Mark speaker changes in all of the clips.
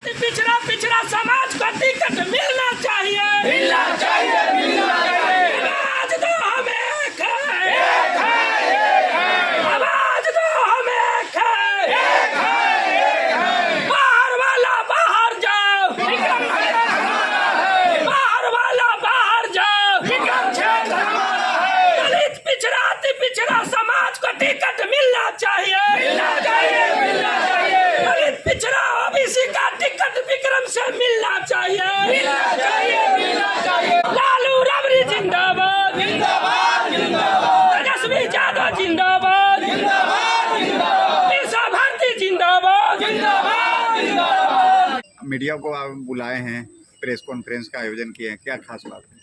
Speaker 1: पिछड़ा पिछड़ा समाज को टिकट मिलना चाहिए, मिलना चाहिए, मिलना चाहिए। आवाज दो हम एक है, एक है, एक है। आवाज दो हम एक है, एक है, एक है। बाहर वाला बाहर जाओ, विक्रम क्षेत्र हमारा है। बाहर वाला बाहर जाओ, विक्रम क्षेत्र हमारा है। दलित पिछड़ा अति पिछड़ा समाज को टिकट मिलना चाहिए, मिलना चाहिए, मिलना चाहिए। दलित पिछड़ा ओबीसी का टिकट विक्रम से मिलना चाहिए, मिलना चाहिए, मिलना चाहिए। लालू रबरी जिंदाबाद, जिंदाबाद, जिंदाबाद। तेजस्वी यादव जिंदाबाद, जिंदाबाद, जिंदाबाद। मीसा भारती जिंदाबाद, जिंदाबाद, जिंदाबाद।
Speaker 2: मीडिया को आप बुलाए हैं, प्रेस कॉन्फ्रेंस का आयोजन किए हैं, क्या खास बात है?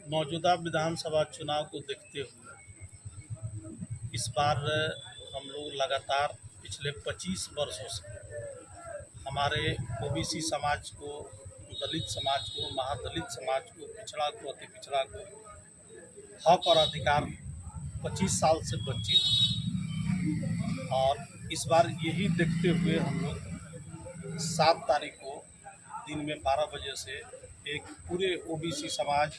Speaker 3: मौजूदा विधानसभा चुनाव को देखते हुए इस बार हम लोग लगातार पिछले 25 वर्षों से हमारे ओबीसी समाज को, दलित समाज को, महादलित समाज को, पिछड़ा को, अति पिछड़ा को हक और अधिकार 25 साल से वंचित। और इस बार यही देखते हुए हम लोग 7 तारीख को दिन में 12 बजे से एक पूरे ओबीसी समाज,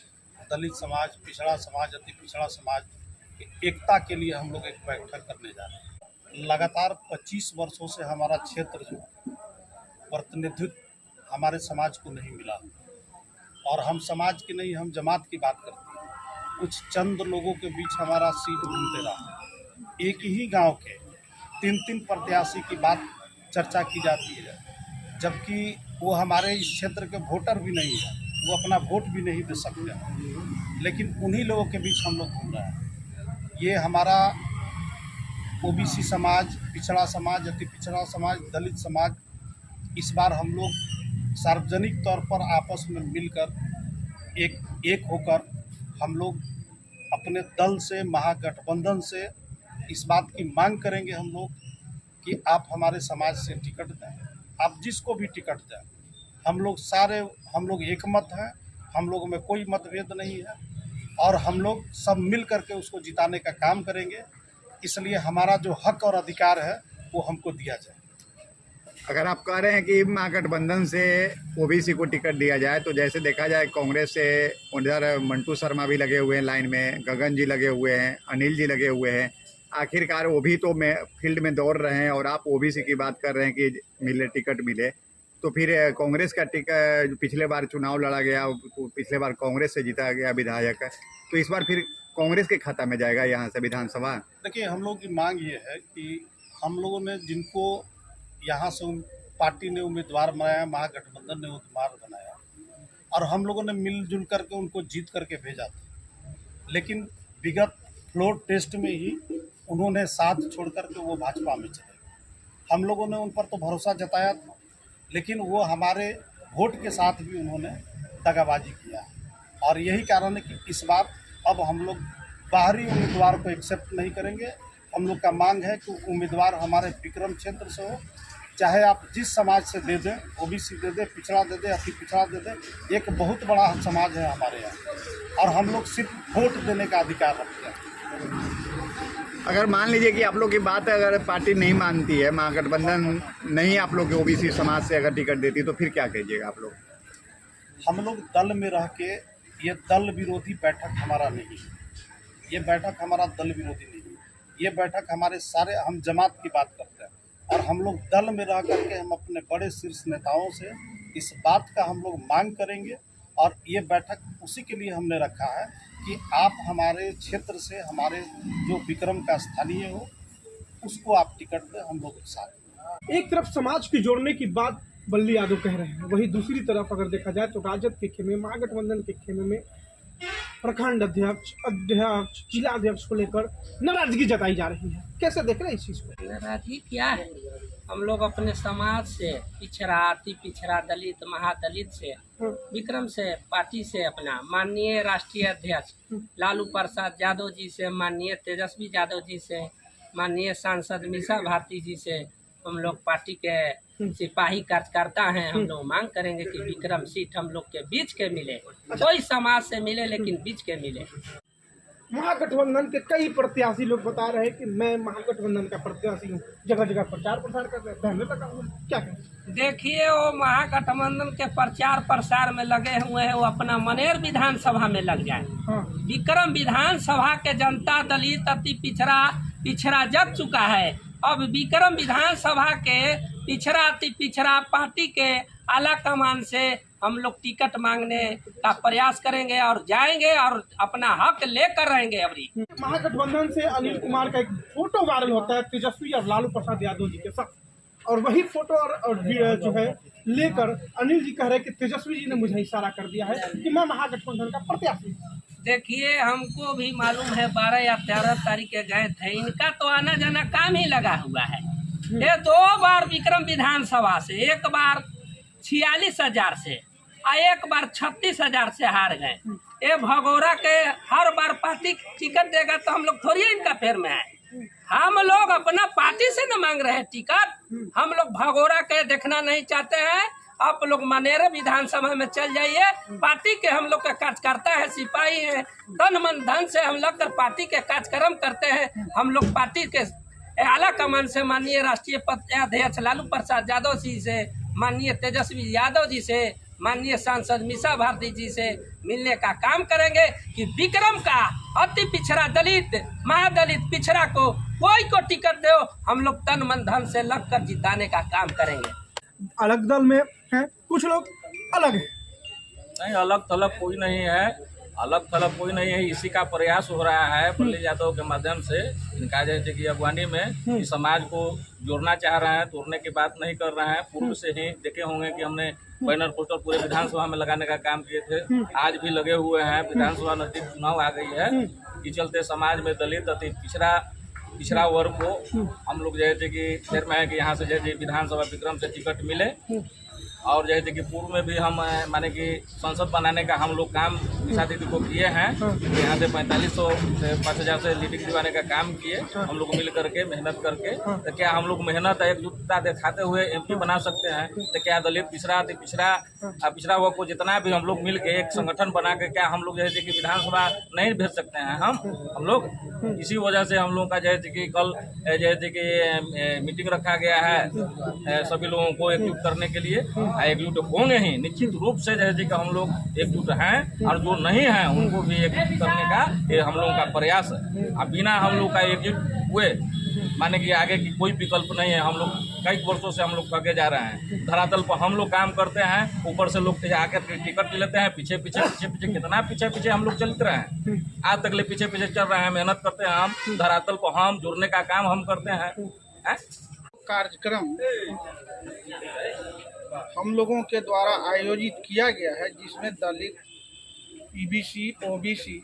Speaker 3: दलित समाज, पिछड़ा समाज, अति पिछड़ा समाज की एकता के लिए हम लोग एक बैठक करने जा रहे हैं। लगातार 25 वर्षों से हमारा क्षेत्र जो प्रतिनिधित्व हमारे समाज को नहीं मिला, और हम समाज की नहीं, हम जमात की बात करते हैं। कुछ चंद लोगों के बीच हमारा सीट घूमते रहा। एक ही गांव के 3-3 प्रत्याशी की बात चर्चा की जाती है, जबकि वो हमारे इस क्षेत्र के वोटर भी नहीं है, वो अपना वोट भी नहीं दे सकते हैं। लेकिन उन्हीं लोगों के बीच हम लोग घूम रहे हैं। ये हमारा ओबीसी समाज, पिछड़ा समाज, अति पिछड़ा समाज, दलित समाज, इस बार हम लोग सार्वजनिक तौर पर आपस में मिलकर एक होकर हम लोग अपने दल से, महागठबंधन से इस बात की मांग करेंगे हम लोग कि आप हमारे समाज से टिकट दें, आप जिसको भी टिकट दें। हम लोग एक मत हैं, हम लोगों में कोई मतभेद नहीं है, और हम लोग सब मिल करके उसको जिताने का काम करेंगे। इसलिए हमारा जो हक और अधिकार है वो हमको दिया जाए।
Speaker 2: अगर आप कह रहे हैं कि महागठबंधन से ओबीसी को टिकट दिया जाए, तो जैसे देखा जाए कांग्रेस से उधर मंटू शर्मा भी लगे हुए हैं लाइन में, गगन जी लगे हुए हैं, अनिल जी लगे हुए हैं। आखिरकार वो भी तो फील्ड में दौड़ रहे हैं, और आप ओबीसी की बात कर रहे हैं कि मिले, टिकट मिले। तो फिर कांग्रेस का टिकट, पिछले बार चुनाव लड़ा गया, पिछले बार कांग्रेस से जीता गया विधायक, तो इस बार फिर कांग्रेस के खाता में जाएगा यहाँ से विधानसभा?
Speaker 3: देखिए, हम लोग की मांग ये है कि हम लोगों ने जिनको यहाँ से पार्टी ने उम्मीदवार बनाया, महागठबंधन ने उम्मीदवार बनाया, और हम लोगों ने मिलजुल करके उनको जीत करके भेजा था। लेकिन विगत फ्लोर टेस्ट में ही उन्होंने साथ छोड़ करके वो भाजपा में चले गए। हम लोगों ने उन पर तो भरोसा जताया था, लेकिन वो हमारे वोट के साथ भी उन्होंने दगाबाजी किया। और यही कारण है कि इस बार अब हम लोग बाहरी उम्मीदवार को एक्सेप्ट नहीं करेंगे। हम लोग का मांग है कि उम्मीदवार हमारे विक्रम क्षेत्र से हो, चाहे आप जिस समाज से दे दें, ओबीसी दे दें, पिछड़ा दे दें, अति पिछड़ा दे दें। एक बहुत बड़ा समाज है हमारे यहाँ, और हम लोग सिर्फ वोट देने का अधिकार रखते हैं।
Speaker 2: अगर मान लीजिए कि आप लोग की बात अगर पार्टी नहीं मानती है, महागठबंधन नहीं आप लोग के ओबीसी समाज से अगर टिकट देती, तो फिर क्या कीजिएगा आप लोग?
Speaker 3: हम लोग दल में रह के, ये दल विरोधी बैठक हमारा नहीं है, ये बैठक हमारा दल विरोधी नहीं है, ये बैठक हमारे सारे, हम जमात की बात करते हैं, और हम लोग दल में रह करके हम अपने बड़े शीर्ष नेताओं से इस बात का हम लोग मांग करेंगे। और ये बैठक उसी के लिए हमने रखा है कि आप हमारे क्षेत्र से, हमारे जो विक्रम का स्थानीय हो, उसको आप टिकट दें, हम लोग साथ।
Speaker 4: एक तरफ समाज की जोड़ने की बात बल्ली यादव कह रहे हैं, वहीं दूसरी तरफ अगर देखा जाए तो राजद के खेमे, महागठबंधन के खेमे में प्रखंड अध्यक्ष, जिला अध्यक्ष को लेकर नाराजगी जताई जा रही है। कैसे देख रहे हैं इस चीज को?
Speaker 5: नाराजगी क्या है? हम लोग अपने समाज से, पिछड़ा, अति पिछड़ा, दलित, महादलित से, विक्रम से, पार्टी से, अपना माननीय राष्ट्रीय अध्यक्ष लालू प्रसाद यादव जी से, माननीय तेजस्वी यादव जी से, माननीय सांसद मीसा भारती जी से, हम लोग पार्टी के सिपाही कार्यकर्ता हैं। हम लोग मांग करेंगे कि विक्रम सीट हम लोग के बीच के मिले, कोई समाज से मिले लेकिन बीच के मिले।
Speaker 4: महागठबंधन के कई प्रत्याशी लोग बता रहे हैं कि मैं महागठबंधन का प्रत्याशी हूँ, जगह जगह प्रचार प्रसार कर रहे हैं, बहने तक आऊँ। क्या कहें?
Speaker 5: देखिए वो महागठबंधन के प्रचार प्रसार में लगे हुए हैं, वो अपना मनेर विधानसभा में लग जाए।
Speaker 4: हाँ,
Speaker 5: विक्रम विधानसभा के जनता दलित अति पिछड़ा जग चुका है। अब विक्रम विधानसभा के अति पिछड़ा पार्टी के आला कमान से हम लोग टिकट मांगने का प्रयास करेंगे और जाएंगे और अपना हक लेकर रहेंगे। अभी
Speaker 4: महागठबंधन से अनिल कुमार का एक फोटो वायरल होता है तेजस्वी और लालू प्रसाद यादव जी के साथ, और वही फोटो और जो है लेकर अनिल जी कह रहे हैं कि तेजस्वी जी ने मुझे इशारा कर दिया है कि मैं महागठबंधन का प्रत्याशी हूं।
Speaker 5: देखिए हमको भी मालूम है 12 या 13 तारीख के गए थे, इनका तो आना जाना काम ही लगा हुआ है। ये 2 बार विक्रम विधानसभा से, एक बार 46,000 से और एक बार 36,000 से हार गए। ये भगोड़ा के हर बार पार्टी टिकट देगा तो हम लोग थोड़ी इनका फेर में आए। हम लोग अपना पार्टी से न मांग रहे हैं टिकट, हम लोग भगोड़ा के देखना नहीं चाहते हैं। आप लोग मनेर विधानसभा में चल जाइए, पार्टी के हम लोग का कार्यकर्ता है, सिपाही है, तन मन धन से हम लोग पार्टी के कार्यक्रम करते हैं। हम लोग पार्टी के आला कमान से माननीय राष्ट्रीय अध्यक्ष लालू प्रसाद यादव जी से, माननीय तेजस्वी यादव जी से, माननीय सांसद मीसा भारती जी से मिलने का काम करेंगे कि विक्रम का अति पिछड़ा दलित महादलित पिछड़ा को कोई को टिकट दो, हम लोग तन मन धन से लगकर जिताने का काम करेंगे।
Speaker 4: अलग दल में हैं, कुछ लोग अलग हैं।
Speaker 6: नहीं, अलग थलग कोई नहीं है, अलग थलग कोई नहीं है। इसी का प्रयास हो रहा है बल्ली यादव के माध्यम से, इनका जैसे कि अगवानी में इस समाज को जोड़ना चाह रहे हैं, तोड़ने की बात नहीं कर रहे हैं। पूर्व से ही देखे होंगे कि हमने बैनर पोस्टर पूरे विधानसभा में लगाने का काम किए थे, आज भी लगे हुए हैं। विधानसभा नजदीक चुनाव आ गई है, इस चलते समाज में दलित अति पिछड़ा वर्ग को हम लोग जैसे कि फिर में है कि यहाँ से जैसे विधानसभा विक्रम से टिकट मिले, और जैसे कि पूर्व में भी हम माने कि संसद बनाने का हम लोग काम निशा दीदी को किए हैं। यहाँ से 4500 से 5000 से लीडिंग दिवाने का काम किए हम लोग मिल करके, मेहनत करके। तो क्या हम लोग मेहनत एकजुटता दिखाते हुए एमपी बना सकते हैं? तो क्या दलित पिछड़ा वर्ग को जितना भी हम लोग मिल के एक संगठन बना के क्या हम लोग जैसे कि विधानसभा नहीं भेज सकते हैं? हम लोग इसी वजह से हम लोगों का जैसे कि कल जैसे कि मीटिंग रखा गया है सभी लोगों को एकजुट करने के लिए। एकजुट होंगे ही निश्चित रूप से, जैसे कि हम लोग एकजुट हैं, और जो नहीं हैं उनको भी एकजुट करने का ये हम लोगों का प्रयास है। अब बिना हम लोग का एकजुट हुए माने कि आगे की कोई विकल्प नहीं है। हम लोग कई वर्षों से हम लोग थके जा रहे हैं, धरातल पर हम लोग काम करते हैं, ऊपर से लोग आकर टिकट लेते हैं, पीछे कितना पीछे हम लोग चलते रहे हैं। आज तक ले पीछे चल रहे हैं, मेहनत करते हैं हम, धरातल पर हम जुड़ने का काम हम करते हैं।
Speaker 7: कार्यक्रम हम लोगों के द्वारा आयोजित किया गया है, जिसमें दलित, ईबीसी, ओबीसी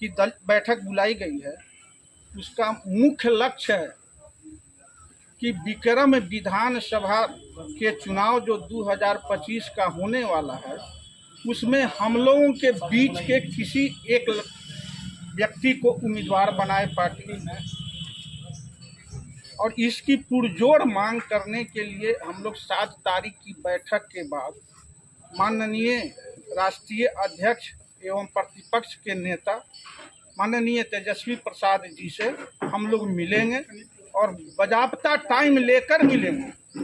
Speaker 7: की बैठक बुलाई गई है। उसका मुख्य लक्ष्य है कि विक्रम विधानसभा के चुनाव जो 2025 का होने वाला है, उसमें हम लोगों के बीच के किसी एक व्यक्ति को उम्मीदवार बनाए पार्टी, और इसकी पुरजोर मांग करने के लिए हम लोग 7 तारीख की बैठक के बाद माननीय राष्ट्रीय अध्यक्ष एवं प्रतिपक्ष के नेता माननीय तेजस्वी प्रसाद जी से हम लोग मिलेंगे, और बाज़ाब्ता टाइम लेकर मिलेंगे,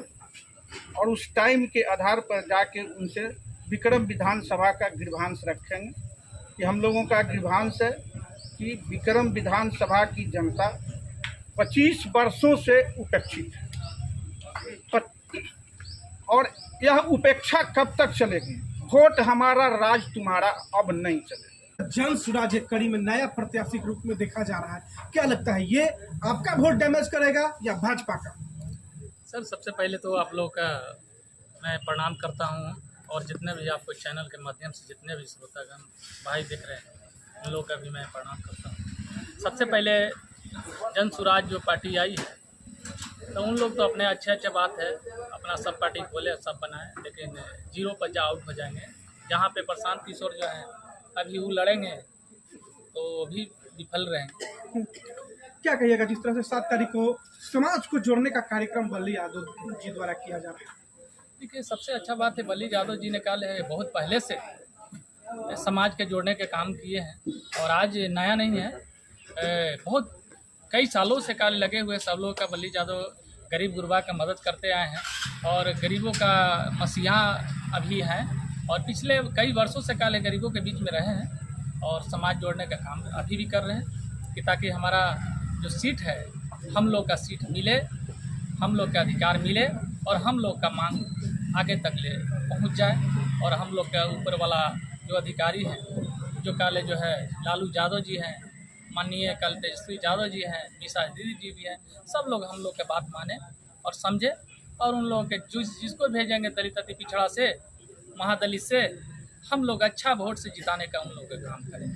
Speaker 7: और उस टाइम के आधार पर जाके उनसे विक्रम विधानसभा का गृहांश रखेंगे। कि हम लोगों का गृहांश है कि विक्रम विधानसभा की जनता 25 वर्षों से उपेक्षित है, और यह उपेक्षा कब तक चलेगी? वोट हमारा, राज तुम्हारा अब नहीं चलेगा।
Speaker 4: जन सुराज एक कड़ी में नया प्रत्याशी के रूप में देखा जा रहा है, क्या लगता है ये आपका वोट डैमेज करेगा या भाजपा का?
Speaker 8: सर, सबसे पहले तो आप लोग का मैं प्रणाम करता हूं, और जितने भी आपको चैनल के माध्यम से जितने भी श्रोतागण भाई दिख रहे हैं उन लोग का भी मैं प्रणाम करता हूं। सबसे पहले जन सुराज जो पार्टी आई है, तो उन लोग तो अपने अच्छे बात है, अपना सब पार्टी खोले, सब बनाए, लेकिन 0 पर जा आउट हो जाएंगे। जहाँ पे प्रशांत किशोर जो हैं अभी वो लड़ेंगे तो अभी विफल रहेंगे।
Speaker 4: क्या कहिएगा जिस तरह से 7 तारीख को समाज को जोड़ने का कार्यक्रम बल्ली यादव जी द्वारा किया जा रहा है?
Speaker 8: देखिए, सबसे अच्छा बात है बल्ली यादव जी ने कहा है बहुत पहले से समाज के जोड़ने के काम किए हैं। और आज नया नहीं है, बहुत कई सालों से कार्य लगे हुए सब लोग का बल्ली यादव गरीब गुरबा का मदद करते आए हैं और गरीबों का मसीहा अभी हैं और पिछले कई वर्षों से काले गरीबों के बीच में रहे हैं और समाज जोड़ने का काम अभी भी कर रहे हैं कि ताकि हमारा जो सीट है हम लोग का सीट मिले, हम लोग का अधिकार मिले और हम लोग का मांग आगे तक ले पहुंच जाए और हम लोग का ऊपर वाला जो अधिकारी हैं, जो काले जो है लालू यादव जी हैं, माननीय कल तेजस्वी यादव जी हैं, निशा दीदी जी भी हैं, सब लोग हम लोग के बात माने और समझे और उन लोगों के जिसको भेजेंगे दलित अति पिछड़ा से, महादलित से, हम लोग अच्छा वोट से जिताने का उन लोगों का काम करें।